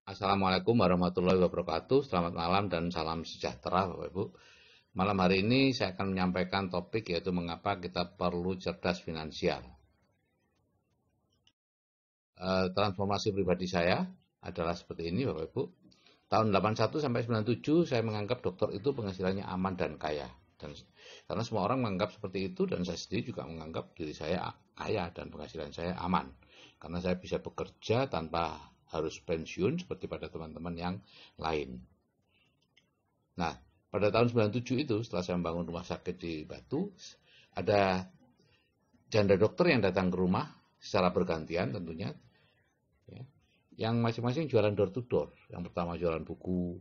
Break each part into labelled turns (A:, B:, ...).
A: Assalamualaikum warahmatullahi wabarakatuh. Selamat malam dan salam sejahtera, Bapak Ibu. Malam hari ini saya akan menyampaikan topik yaitu mengapa kita perlu cerdas finansial. Transformasi pribadi saya adalah seperti ini, Bapak Ibu. Tahun 81 sampai 97 saya menganggap dokter itu penghasilannya aman dan kaya. Dan karena semua orang menganggap seperti itu dan saya sendiri juga menganggap diri saya kaya dan penghasilan saya aman. Karena saya bisa bekerja tanpa harus pensiun seperti pada teman-teman yang lain. Nah, pada tahun 97 itu setelah saya membangun rumah sakit di Batu, ada janda dokter yang datang ke rumah secara bergantian tentunya, ya, yang masing-masing jualan door to door. Yang pertama jualan buku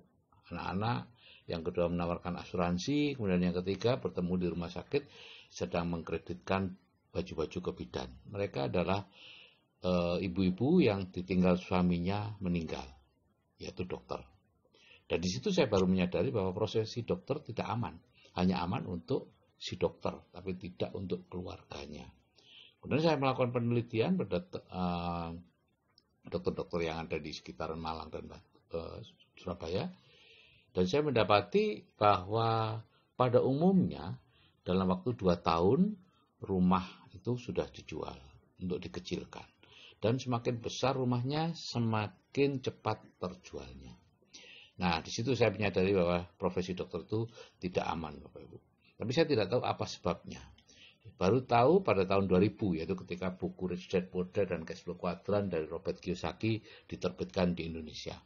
A: anak-anak, yang kedua menawarkan asuransi, kemudian yang ketiga bertemu di rumah sakit sedang mengkreditkan baju-baju ke bidan. Mereka adalah ibu-ibu yang ditinggal suaminya meninggal, yaitu dokter. Dan di situ saya baru menyadari bahwa profesi dokter tidak aman, hanya aman untuk si dokter, tapi tidak untuk keluarganya. Kemudian saya melakukan penelitian pada dokter-dokter yang ada di sekitaran Malang dan Surabaya, dan saya mendapati bahwa pada umumnya dalam waktu 2 tahun rumah itu sudah dijual untuk dikecilkan. Dan semakin besar rumahnya, semakin cepat terjualnya. Nah, di situ saya menyadari bahwa profesi dokter itu tidak aman, Bapak Ibu. Tapi saya tidak tahu apa sebabnya. Baru tahu pada tahun 2000, yaitu ketika buku Rich Dad Poor Dad dan Cash Flow Quadrant dari Robert Kiyosaki diterbitkan di Indonesia.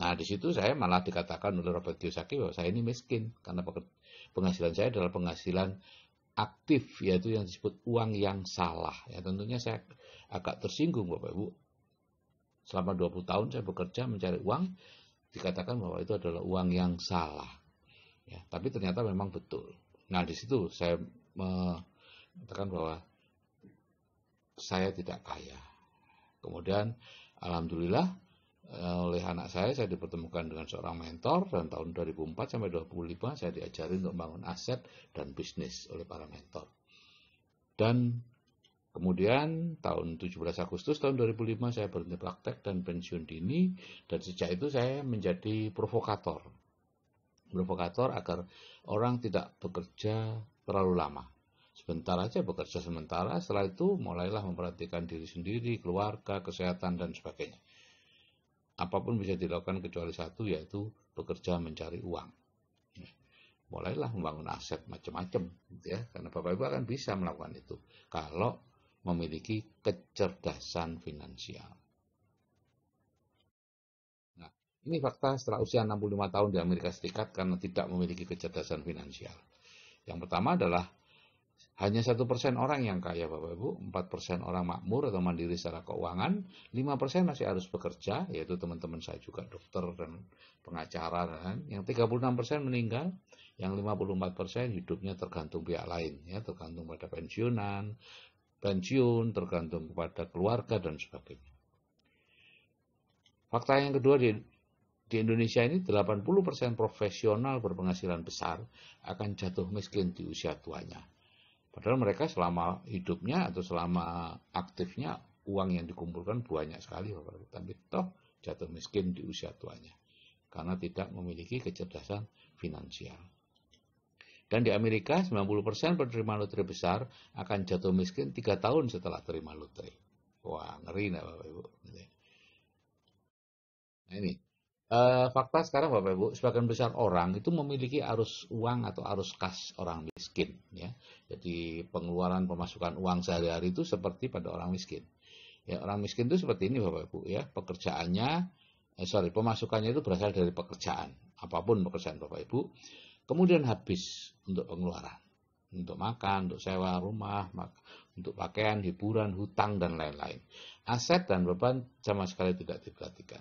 A: Nah, di situ saya malah dikatakan oleh Robert Kiyosaki bahwa saya ini miskin, karena penghasilan saya adalah penghasilan aktif, yaitu yang disebut uang yang salah. Ya, tentunya saya agak tersinggung, Bapak Ibu. Selama 20 tahun saya bekerja mencari uang, dikatakan bahwa itu adalah uang yang salah. Ya, tapi ternyata memang betul. Nah, di situ saya mengatakan bahwa saya tidak kaya. Kemudian, alhamdulillah, oleh anak saya dipertemukan dengan seorang mentor, dan tahun 2004 sampai 2005 saya diajari untuk membangun aset dan bisnis oleh para mentor. Dan kemudian tahun 17 Agustus tahun 2005 saya berhenti praktek dan pensiun dini, dan sejak itu saya menjadi provokator agar orang tidak bekerja terlalu lama. Sebentar aja bekerja sementara, setelah itu mulailah memperhatikan diri sendiri, keluarga, kesehatan, dan sebagainya. Apapun bisa dilakukan kecuali satu, yaitu bekerja mencari uang. Mulailah membangun aset macam-macam, gitu ya, karena Bapak Ibu akan bisa melakukan itu kalau memiliki kecerdasan finansial. Nah, ini fakta setelah usia 65 tahun di Amerika Serikat karena tidak memiliki kecerdasan finansial. Yang pertama adalah hanya 1% orang yang kaya, Bapak Ibu, 4% orang makmur atau mandiri secara keuangan, 5% masih harus bekerja, yaitu teman-teman saya juga dokter dan pengacara, dan yang 36% meninggal, yang 54% hidupnya tergantung pihak lain, ya, tergantung pada pensiun, tergantung kepada keluarga dan sebagainya. Fakta yang kedua, di Indonesia ini 80% profesional berpenghasilan besar akan jatuh miskin di usia tuanya. Padahal mereka selama hidupnya atau selama aktifnya uang yang dikumpulkan banyak sekali, tapi toh jatuh miskin di usia tuanya karena tidak memiliki kecerdasan finansial. Dan di Amerika 90% penerima lotre besar akan jatuh miskin 3 tahun setelah terima lotre. Wah, ngeri enggak Bapak Ibu? Nah, ini fakta sekarang Bapak Ibu, sebagian besar orang itu memiliki arus uang atau arus kas orang miskin, ya. Jadi pengeluaran pemasukan uang sehari-hari itu seperti pada orang miskin. Ya, orang miskin itu seperti ini Bapak Ibu, ya. Pemasukannya itu berasal dari pekerjaan, apapun pekerjaan Bapak Ibu. Kemudian habis untuk pengeluaran, untuk makan, untuk sewa rumah, untuk pakaian, hiburan, hutang, dan lain-lain. Aset dan beban sama sekali tidak diperhatikan.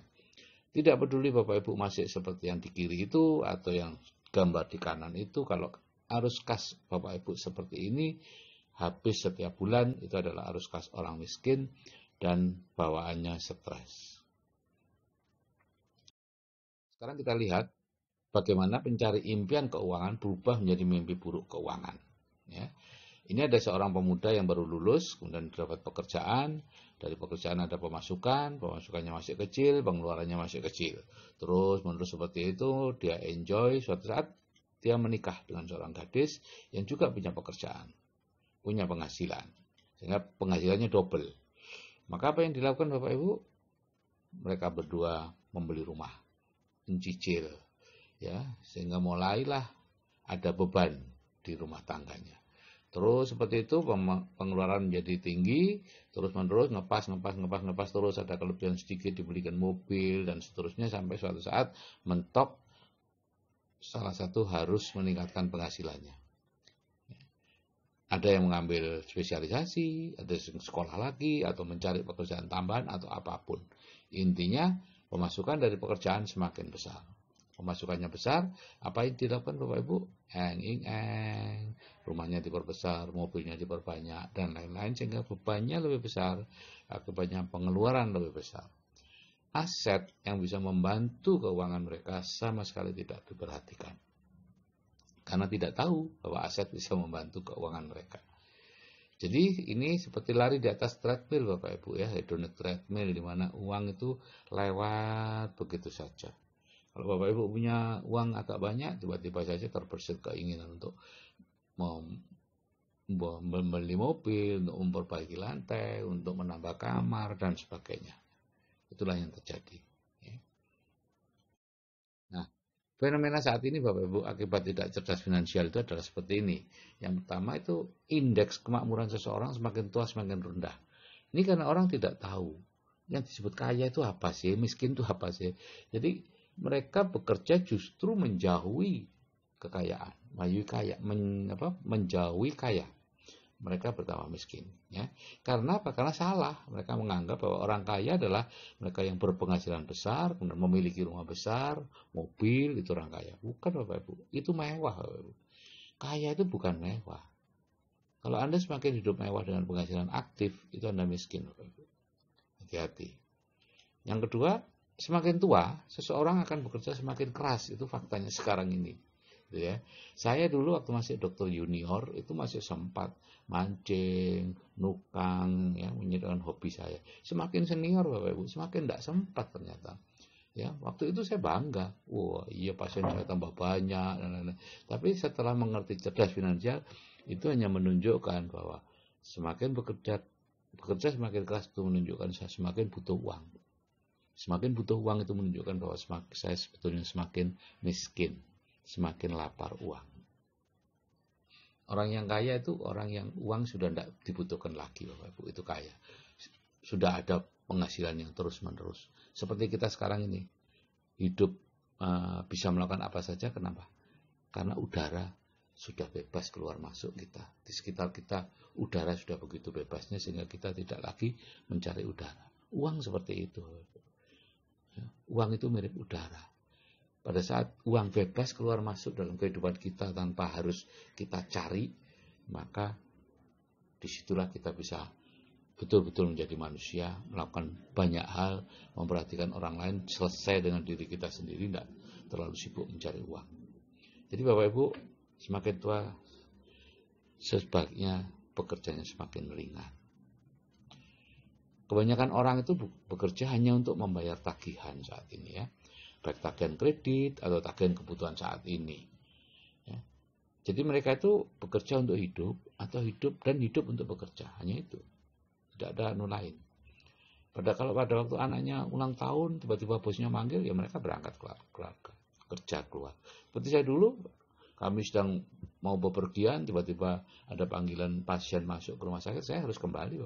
A: Tidak peduli Bapak Ibu masih seperti yang di kiri itu atau yang gambar di kanan itu, kalau arus kas Bapak Ibu seperti ini habis setiap bulan, itu adalah arus kas orang miskin dan bawaannya stres. Sekarang kita lihat bagaimana pencari impian keuangan berubah menjadi mimpi buruk keuangan. Ya. Ini ada seorang pemuda yang baru lulus, kemudian dapat pekerjaan. Dari pekerjaan ada pemasukan, pemasukannya masih kecil, pengeluarannya masih kecil. Terus menerus seperti itu, dia enjoy. Suatu saat dia menikah dengan seorang gadis yang juga punya pekerjaan, punya penghasilan, sehingga penghasilannya double. Maka apa yang dilakukan Bapak Ibu? Mereka berdua membeli rumah, mencicil, ya, sehingga mulailah ada beban di rumah tangganya. Terus seperti itu pengeluaran menjadi tinggi, terus menerus ngepas, terus ada kelebihan sedikit dibelikan mobil dan seterusnya sampai suatu saat mentok salah satu harus meningkatkan penghasilannya. Ada yang mengambil spesialisasi, ada yang sekolah lagi atau mencari pekerjaan tambahan atau apapun. Intinya pemasukan dari pekerjaan semakin besar. Pemasukannya besar, apa yang dilakukan Bapak Ibu? Rumahnya diperbesar, mobilnya diperbanyak, dan lain-lain, sehingga bebannya lebih besar, akibatnya pengeluaran lebih besar. Aset yang bisa membantu keuangan mereka sama sekali tidak diperhatikan. Karena tidak tahu bahwa aset bisa membantu keuangan mereka. Jadi ini seperti lari di atas treadmill Bapak Ibu ya, hedonic treadmill, di mana uang itu lewat begitu saja. Kalau Bapak Ibu punya uang agak banyak, tiba-tiba saja terbersit keinginan untuk membeli mobil, untuk memperbaiki lantai, untuk menambah kamar, dan sebagainya. Itulah yang terjadi. Nah, fenomena saat ini Bapak Ibu akibat tidak cerdas finansial itu adalah seperti ini. Yang pertama itu indeks kemakmuran seseorang semakin tua semakin rendah. Ini karena orang tidak tahu yang disebut kaya itu apa sih, miskin itu apa sih. Jadi mereka bekerja justru menjauhi kekayaan, menjauhi kaya. Mereka bertambah miskin, ya. Karena apa? Karena salah. Mereka menganggap bahwa orang kaya adalah mereka yang berpenghasilan besar, kemudian memiliki rumah besar, mobil, itu orang kaya. Bukan Bapak Ibu, itu mewah Bapak Ibu. Kaya itu bukan mewah. Kalau Anda semakin hidup mewah dengan penghasilan aktif, itu Anda miskin Bapak Ibu. Hati-hati. Yang kedua, semakin tua, seseorang akan bekerja semakin keras. Itu faktanya sekarang ini. Gitu ya. Saya dulu waktu masih dokter junior, itu masih sempat mancing, nukang, ya, menjadikan hobi saya. Semakin senior Bapak Ibu, semakin tidak sempat ternyata. Ya, waktu itu saya bangga. Wah, iya pasien saya tambah banyak dan lain-lain. Tapi setelah mengerti cerdas finansial, itu hanya menunjukkan bahwa semakin bekerja semakin keras itu menunjukkan saya semakin butuh uang. Semakin butuh uang itu menunjukkan bahwa saya sebetulnya semakin miskin, semakin lapar uang. Orang yang kaya itu orang yang uang sudah tidak dibutuhkan lagi, Bapak Ibu, itu kaya. Sudah ada penghasilan yang terus-menerus. Seperti kita sekarang ini, hidup bisa melakukan apa saja, kenapa? Karena udara sudah bebas keluar masuk kita. Di sekitar kita udara sudah begitu bebasnya sehingga kita tidak lagi mencari udara. Uang seperti itu. Uang itu mirip udara. Pada saat uang bebas keluar masuk dalam kehidupan kita tanpa harus kita cari, maka disitulah kita bisa betul-betul menjadi manusia, melakukan banyak hal, memperhatikan orang lain, selesai dengan diri kita sendiri, tidak terlalu sibuk mencari uang. Jadi Bapak Ibu, semakin tua, sebaiknya pekerjaannya semakin ringan. Kebanyakan orang itu bekerja hanya untuk membayar tagihan saat ini ya. Baik tagihan kredit atau tagihan kebutuhan saat ini. Ya. Jadi mereka itu bekerja untuk hidup atau hidup untuk bekerja, hanya itu. Tidak ada anu lain. Kalau pada waktu anaknya ulang tahun, tiba-tiba bosnya manggil, ya mereka berangkat keluarga, kerja keluar. Seperti saya dulu, kami sedang mau bepergian, tiba-tiba ada panggilan pasien masuk ke rumah sakit, saya harus kembali.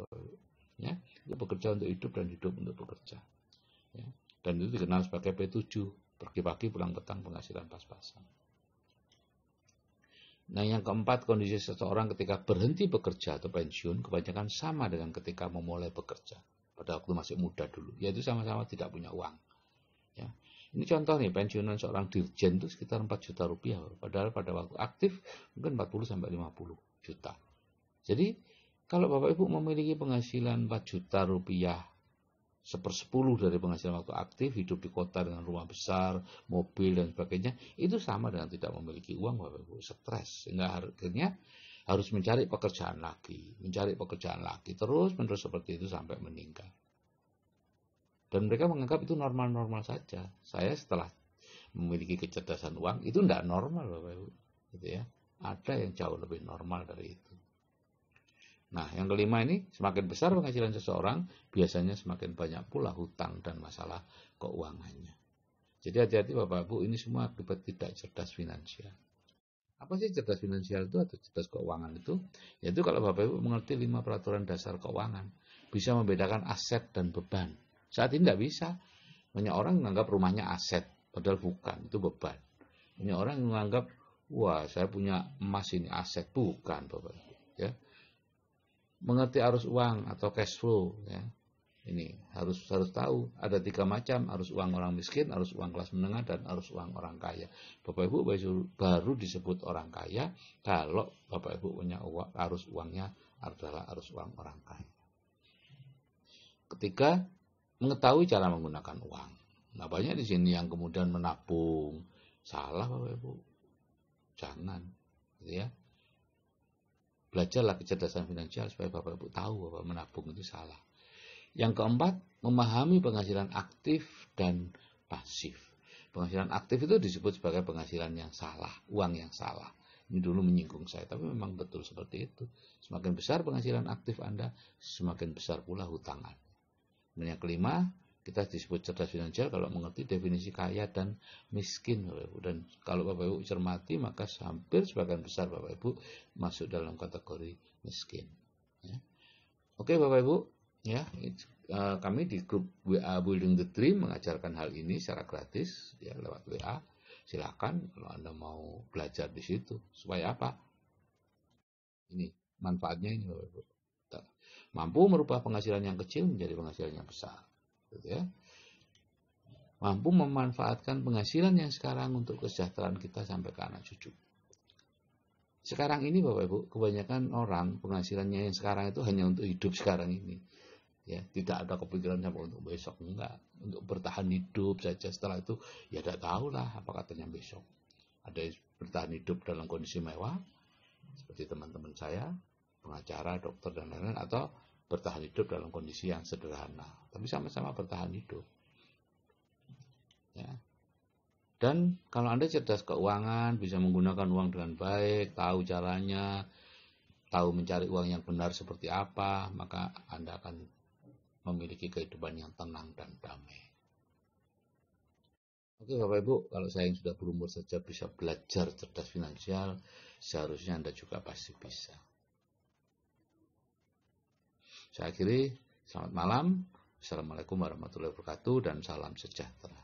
A: Ya, itu bekerja untuk hidup dan hidup untuk bekerja. Ya. Dan itu dikenal sebagai P7, pergi pagi pulang petang, penghasilan pas-pasan. Nah yang keempat, kondisi seseorang ketika berhenti bekerja atau pensiun kebanyakan sama dengan ketika memulai bekerja pada waktu masih muda dulu, yaitu sama-sama tidak punya uang. Ya. Ini contoh nih, pensiunan seorang dirjen itu sekitar 4 juta rupiah, padahal pada waktu aktif mungkin 40-50 juta. Jadi kalau Bapak Ibu memiliki penghasilan 4 juta rupiah, 1/10 dari penghasilan waktu aktif, hidup di kota dengan rumah besar, mobil dan sebagainya, itu sama dengan tidak memiliki uang Bapak Ibu, stres. Sehingga akhirnya harus mencari pekerjaan lagi, terus-menerus seperti itu sampai meninggal. Dan mereka menganggap itu normal-normal saja. Saya setelah memiliki kecerdasan uang, itu tidak normal, Bapak Ibu. Gitu ya. Ada yang jauh lebih normal dari itu. Nah, yang kelima ini, semakin besar penghasilan seseorang, biasanya semakin banyak pula hutang dan masalah keuangannya. Jadi hati-hati Bapak Ibu, ini semua akibat tidak cerdas finansial. Apa sih cerdas finansial itu atau cerdas keuangan itu? Yaitu kalau Bapak Ibu mengerti 5 peraturan dasar keuangan, bisa membedakan aset dan beban. Saat ini tidak bisa. Banyak orang menganggap rumahnya aset, padahal bukan, itu beban. Banyak orang menganggap, wah saya punya emas ini aset, bukan Bapak Ibu. Ya. Mengerti arus uang atau cash flow, ya. Ini harus tahu ada 3 macam, arus uang orang miskin, arus uang kelas menengah, dan arus uang orang kaya. Bapak Ibu baru disebut orang kaya kalau Bapak Ibu punya uang, arus uangnya adalah arus uang orang kaya. Ketiga, mengetahui cara menggunakan uang. Nah, banyak di sini yang kemudian menabung. Salah Bapak Ibu. Jangan, gitu ya. Belajarlah kecerdasan finansial supaya Bapak Ibu tahu bahwa menabung itu salah. Yang keempat, memahami penghasilan aktif dan pasif. Penghasilan aktif itu disebut sebagai penghasilan yang salah, uang yang salah. Ini dulu menyinggung saya, tapi memang betul seperti itu. Semakin besar penghasilan aktif Anda, semakin besar pula hutang Anda. Dan yang kelima, kita disebut cerdas finansial kalau mengerti definisi kaya dan miskin, Bapak Ibu. Dan kalau Bapak Ibu cermati, maka hampir sebagian besar Bapak Ibu masuk dalam kategori miskin. Ya. Oke Bapak Ibu, ya, kami di grup WA Building the Dream mengajarkan hal ini secara gratis, ya, lewat WA. Silakan kalau Anda mau belajar di situ. Supaya apa? Ini manfaatnya ini Bapak Ibu. Mampu merubah penghasilan yang kecil menjadi penghasilan yang besar. Gitu ya. Mampu memanfaatkan penghasilan yang sekarang untuk kesejahteraan kita sampai ke anak cucu. Sekarang ini Bapak Ibu, kebanyakan orang penghasilannya yang sekarang itu hanya untuk hidup sekarang ini. Ya, tidak ada kepikiran sampai untuk besok, enggak. Untuk bertahan hidup saja, setelah itu ya tidak tahulah apa katanya besok. Ada yang bertahan hidup dalam kondisi mewah seperti teman-teman saya, pengacara, dokter dan lain-lain, atau bertahan hidup dalam kondisi yang sederhana, tapi sama-sama bertahan hidup. Ya. Dan kalau Anda cerdas keuangan, bisa menggunakan uang dengan baik, tahu caranya, tahu mencari uang yang benar seperti apa, maka Anda akan memiliki kehidupan yang tenang dan damai. Oke Bapak Ibu, kalau saya yang sudah berumur saja bisa belajar cerdas finansial, seharusnya Anda juga pasti bisa. Saya akhiri, selamat malam. Assalamualaikum warahmatullahi wabarakatuh dan salam sejahtera.